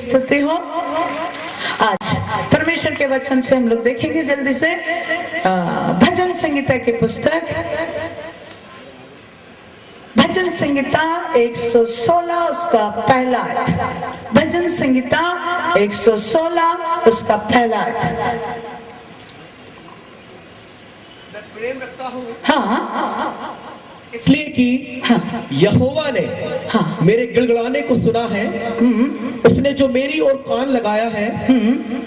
स्तुति हो। आज परमेश्वर के वचन से हम लोग देखेंगे जल्दी से भजन संगीता की पुस्तक, भजन संगीता 116 उसका पहला अर्थ। भजन संगीता 116 उसका पहला अर्थ। प्रेम रखता हूँ हाँ, इसलिए कि यहोवा ने मेरे गिड़गिड़ाने को सुना है। उसने जो मेरी ओर कान लगाया है,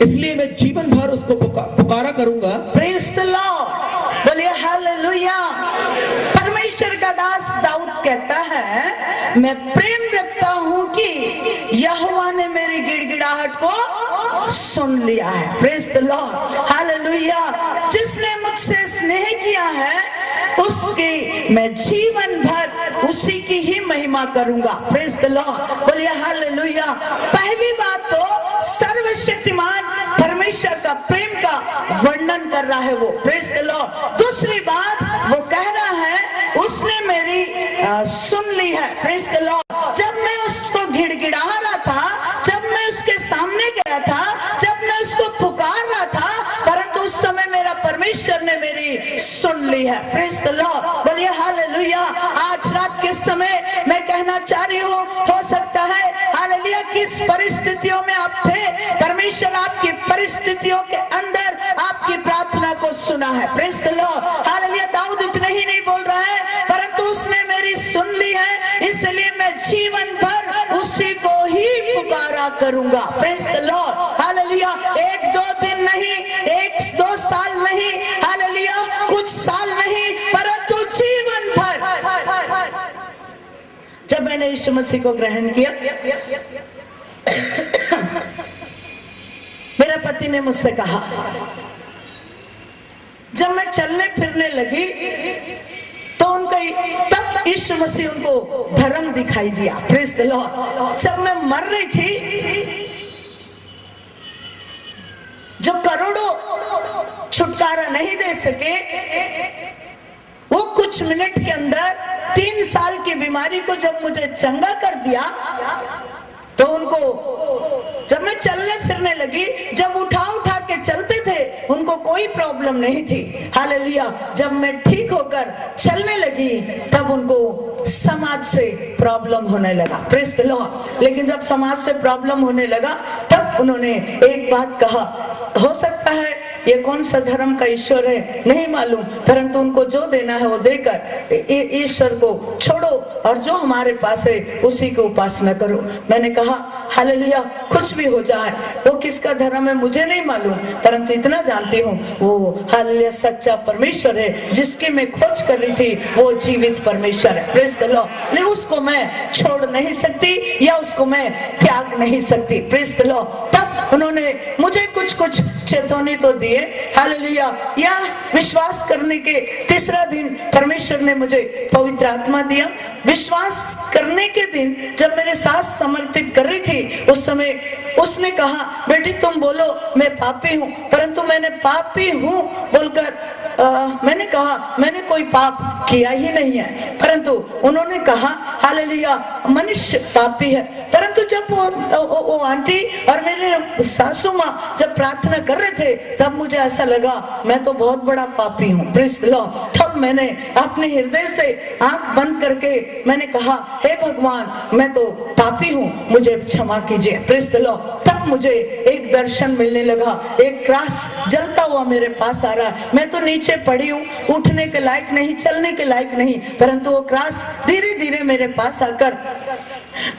इसलिए मैं जीवन भर उसको पुकारा करूंगा। प्रेज द लॉर्ड, बोलिए हालेलुया। परमेश्वर का दास दाऊद कहता है, मैं प्रेम रखता हूं कि यहोवा ने मेरी गिड़गिड़ाहट को सुन लिया है। Praise the lord, hallelujah. जिसने मुझसे स्नेह किया है उसकी मैं जीवन भर उसी की ही महिमा करूंगा। प्रेज द लॉर्ड, बोलिए हालेलुया। पहली बात तो सर्वशक्तिमान परमेश्वर का प्रेम का वर्णन कर रहा है वो, प्रेज द लॉर्ड। दूसरी बात वो कह रहा है उसने मेरी सुन ली है। Praise the Lord. जब मैं उसको गिड़गिड़ा रहा था, जब मैं उसके सामने गया था, जब मैं उसको पुकार रहा था, परंतु उस समय मेरा परमेश्वर ने मेरी सुन ली है। प्रेज द लॉर्ड, बोलिए हालेलुया। आज रात के समय मैं कहना चाह रही हूँ, हो सकता है हालेलुया किस परिस्थितियों में आप थे, परमेश्वर आपकी परिस्थितियों के अंदर आपकी प्रार्थना को सुना है। Praise the lord, hallelujah. दाऊद इतना ही नहीं बोल रहा है, परंतु उसने मेरी सुन ली है, इसलिए मैं जीवन भर उसी को ही पुकारा करूंगा। Praise the lord, hallelujah. एक दो दिन नहीं, एक दो साल नहीं, हालेलुया कुछ साल नहीं, परंतु जीवन भर। जब मैंने यीशु मसीह को ग्रहण किया, मेरे पति ने मुझसे कहा, जब मैं चलने फिरने लगी तो उनका तब यीशु मसीह उनको धर्म दिखाई दिया। Praise the Lord. जब मैं मर रही थी, जो करोड़ों छुटकारा नहीं दे सके, वो कुछ मिनट के अंदर 3 साल की बीमारी को जब मुझे चंगा कर दिया, तो उनको जब मैं चलने फिरने लगी, जब उठा उठा के चलते थे, उनको कोई प्रॉब्लम नहीं थी। हालेलुया। जब मैं ठीक होकर चलने लगी, तब उनको समाज से प्रॉब्लम होने लगा। Praise the Lord. लेकिन जब समाज से प्रॉब्लम होने लगा, तब उन्होंने एक बात कहा, हो सकता है ये कौन सा धर्म का ईश्वर है नहीं मालूम, परंतु उनको जो देना है वो देकर ईश्वर को छोड़ो और जो हमारे पास है उसी की उपासना करो। मैंने कहा हालेलुया, कुछ भी हो जाए, वो किसका धर्म है मुझे नहीं मालूम, परंतु इतना जानती हूँ वो हालेलुया सच्चा परमेश्वर है, जिसकी मैं खोज कर रही थी, वो जीवित परमेश्वर है। Praise the Lord. लेकिन उसको मैं छोड़ नहीं सकती या उसको मैं त्याग नहीं सकती। Praise the Lord. तब उन्होंने मुझे कुछ चेतावनी तो दिए। हालेलुया। या विश्वास करने के तीसरा दिन परमेश्वर ने मुझे पवित्र आत्मा दिया। विश्वास करने के दिन जब मेरे सास समर्पित कर रही थी, उस समय उसने कहा, बेटी तुम बोलो मैं पापी हूँ, परंतु मैंने पापी हूँ बोलकर मैंने कहा मैंने कोई पाप किया ही नहीं है, परंतु उन्होंने कहा हालेलुया मनुष्य पापी है। परंतु जब वो आंटी और मेरे सासू माँ जब प्रार्थना कर रहे थे, तब मुझे ऐसा लगा मैं तो बहुत बड़ा पापी हूँ। Praise the Lord. तब मैंने अपने हृदय से आंख बंद करके मैंने कहा, हे भगवान मैं तो पापी हूँ, मुझे क्षमा कीजिए। Praise the Lord. तब मुझे एक दर्शन मिलने लगा, एक क्रास जलता हुआ मेरे पास आ रहा है। मैं तो नीचे पड़ी हूँ, उठने के लायक नहीं, चलने के लायक नहीं, परंतु वो क्रास धीरे धीरे मेरे पास आकर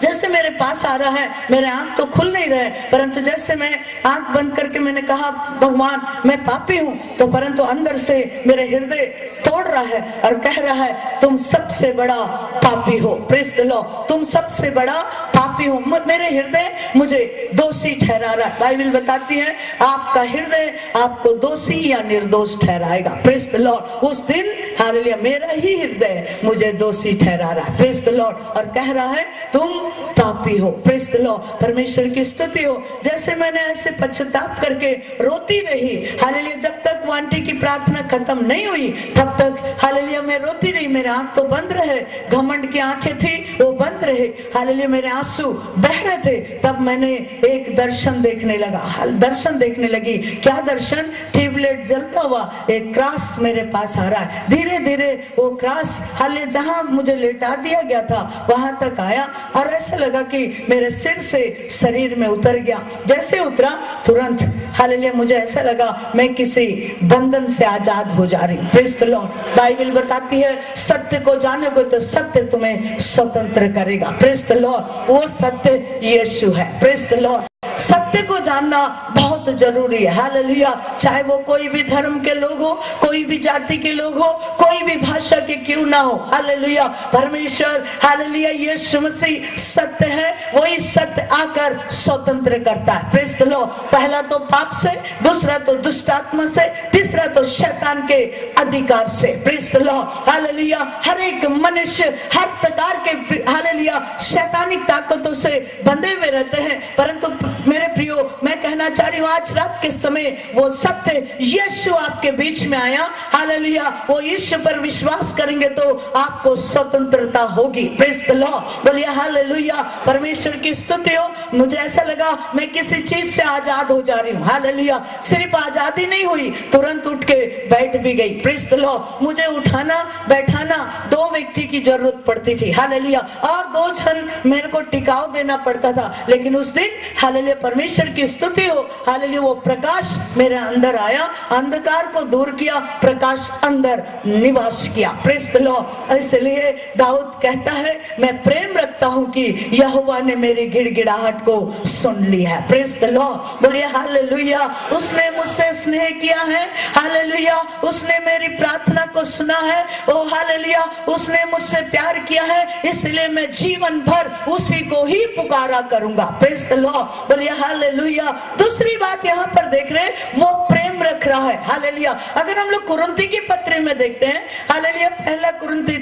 जैसे मेरे पास आ रहा है, मेरे आंख तो खुल नहीं रहे, परंतु जैसे मैं आंख बंद करके मैंने कहा भगवान मैं पापी हूँ, तो परंतु अंदर से मेरे हृदय तोड़ रहा है और कह रहा है तुम सबसे बड़ा पापी हो। Praise the Lord. तुम सबसे बड़ा पापी हो। मेरे हृदय मुझे दोषी ठहरा रहा है। बाइबल बताती है आपका हृदय आपको दोषी या निर्दोष ठहराएगा। Praise the Lord. उस दिन हालेलुया मेरा ही हृदय मुझे दोषी ठहरा रहा है। Praise the Lord. और कह रहा है तुम पापी हो। प्रेज द लॉर्ड, परमेश्वर की स्तुति हो। जैसे मैंने ऐसे पश्चाताप करके रोती रही, हालेलुया, जब तक वो आंटी की प्रार्थना खत्म नहीं हुई तब तक हालेलुया मैं रोती रही। मेरे आंख तो बंद रहे, घमंड की आंखें थी वो बंद रहे, हालेलुया मेरे आंसू बह रहे थे। तब मैंने एक दर्शन देखने लगी। क्या दर्शन? ट्यूबलाइट जलता हुआ एक क्रॉस मेरे पास आ रहा है। धीरे धीरे वो क्रॉस हालेलुया जहां मुझे लेटा दिया गया था वहां तक आया और ऐसा लगा कि मेरे सिर से शरीर में उतर गया। जैसे उतरा तुरंत हालेलुया मुझे ऐसा लगा मैं किसी बंधन से आजाद हो जा रही हूँ। प्रेज द लॉर्ड, बाइबल बताती है सत्य को जानोगे तो सत्य तुम्हें स्वतंत्र करेगा। प्रेज द लॉर्ड, वो सत्य यीशु है। प्रेज द लॉर्ड, सत्य को जानना बहुत जरूरी है। हालेलुया, चाहे वो कोई भी धर्म के लोग हो, कोई भी जाति के लोग हो, कोई भी भाषा के क्यों ना हो। हालेलुया, परमेश्वर हालेलुया यीशु मसीह सत्य है, वही सत्य आकर स्वतंत्र करता है। प्रेज द लॉर्ड, पहला तो पाप से, दूसरा तो दुष्ट आत्मा से, तीसरा तो शैतान के अधिकार से। प्रेज द लॉर्ड, हालेलुया, हर एक मनुष्य हर प्रकार के हालेलुया शैतानिक ताकतों से बंधे हुए रहते हैं, परंतु मेरे प्रियो मैं कहना चाह रही हूँ आज रात के समय वो सत्य यीशु आपके बीच में आया। हालेलुया, वो यीशु पर विश्वास करेंगे तो आपको स्वतंत्रता होगी। प्रेज द लॉर्ड, बोलिए हालेलुया, परमेश्वर की स्तुति हो। मुझे ऐसा लगा मैं किसी चीज से आजाद हो जा रही हूँ। हालेलुया, सिर्फ आजादी नहीं हुई, तुरंत उठ के बैठ भी गई। प्रेज द लॉर्ड, मुझे उठाना बैठाना दो व्यक्ति की जरूरत पड़ती थी। हालेलुया, और दो जन मेरे को टिकाव देना पड़ता था, लेकिन उस दिन हालेलुया परमेश्वर की स्तुति हो। हालेलुया, वो प्रकाश मेरे अंदर आया, अंधकार को दूर किया, प्रकाश अंदर निवास किया। प्रेज द लॉर्ड, इसलिए दाऊद कहता है मैं प्रेम रखता हूं कि यहोवा ने मेरी गिड़गिड़ाहट को सुन ली है। प्रेज द लॉर्ड, बोलिए हालेलुया, उसने मुझसे स्नेह किया है। हालेलुया, उसने मेरी प्रार्थना को सुना है। ओ हालेलुया, उसने मुझसे प्यार किया है, इसलिए मैं जीवन भर उसी को ही पुकारा करूंगा। प्रेज द लॉर्ड, बोलिए हालेलुया। दूसरी बात यहाँ पर देख रहे हैं, वो प्रेम रख रहा है। हालेलुया, अगर हम लोग कुरिन्ती की पत्री में देखते हैं, हालेलुया पहला कुरिन्ती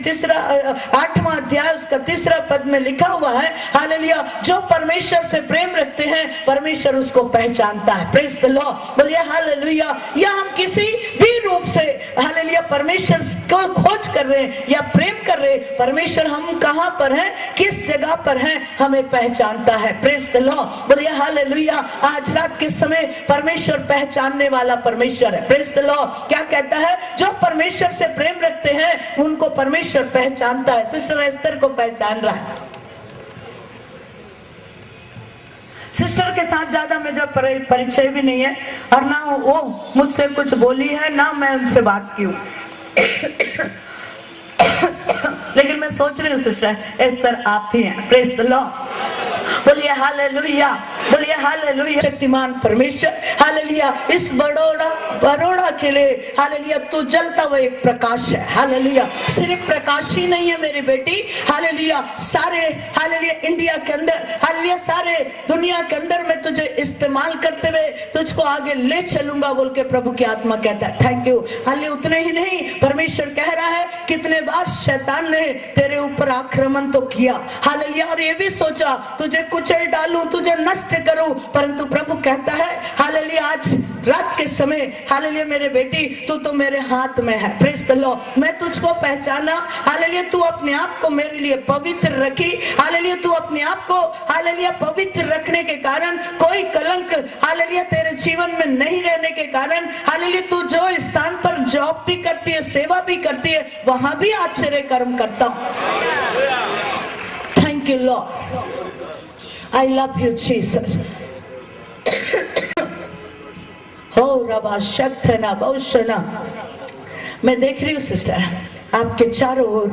8वां अध्याय उसका 3 पद में लिखा हुआ है, हालेलुया जो परमेश्वर से प्रेम रखते हैं परमेश्वर उसको पहचानता है। प्रेज द लॉर्ड, बोलिए हालेलुया। या हम किसी भी रूप से हालेलुया परमेश्वर को खोज कर रहे हैं या प्रेम कर रहे हैं, परमेश्वर हम कहां पर हैं, किस जगह पर हैं, हमें पहचानता है। प्रेज द लॉर्ड, बोलिए हालेलुया। आज रात के समय परमेश्वर पहचानने वाला परमेश्वर है। प्रेज द लॉर्ड, क्या कहता है, जो परमेश्वर से प्रेम रखते हैं उनको परमेश्वर पहचानता है। सिस्टर एस्तर को पहचान रहा है। सिस्टर के साथ ज्यादा मुझे परिचय भी नहीं है और ना वो मुझसे कुछ बोली है ना मैं उनसे बात की हूं। लेकिन मैं सोच रही हूँ सिस्टर एस्तर आप ही हैं। प्रेज द लॉर्ड, बोलिए हालेलुया, बोलिए हालेलुया। शक्तिमान परमेश्वर हालेलुया, इस बड़ोड़ा के लिए हालेलुया तू जलता हुआ एक प्रकाश है। हालेलुया, सिर्फ प्रकाश ही नहीं है मेरी बेटी, हालेलुया सारे हालेलुया इंडिया के अंदर, हालेलुया सारे दुनिया के अंदर मैं तुझे इस्तेमाल करते हुए तुझको आगे ले चलूंगा बोल के प्रभु की आत्मा कहता है। Thank you. हालेलुया, उतने ही नहीं, परमेश्वर कह रहा है कितने बार शैतान ने तेरे ऊपर आक्रमण तो किया, हालेलुया, और ये भी सोचा तुझे कुचल डालूं, तुझे नष्ट करूं, परंतु प्रभु कहता है हालेलुया आज रात के समय हालेलुया मेरे बेटी तू तो मेरे हाथ में है। प्रेज द लॉर्ड, मैं तुझको पहचाना। हालेलुया, तू अपने आप को मेरे लिए पवित्र रखी। हालेलुया, तू अपने आप को हालेलुया पवित्र रखने के कारण कोई कलंक हालेलुया तेरे जीवन में नहीं रहने के कारण हालेलुया तू जो स्थान पर जॉब भी करती है, सेवा भी करती है, वहां भी आश्चर्य कर्म करता हूं। Thank you Lord, I love you Jesus. हो रबा शक्तना बहुशना। मैं देख रही हूँ सिस्टर आपके चारों ओर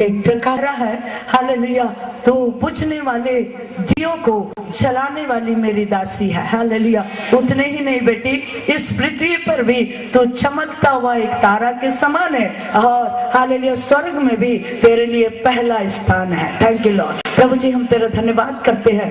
एक प्रकार है। हालेलुया, तू बुझने वाले दियों को जलाने वाली मेरी दासी है। हालेलुया, उतने ही नहीं बेटी, इस पृथ्वी पर भी तू चमकता हुआ एक तारा के समान है और हालेलुया स्वर्ग में भी तेरे लिए पहला स्थान है। Thank you lord. प्रभु जी हम तेरा धन्यवाद करते हैं।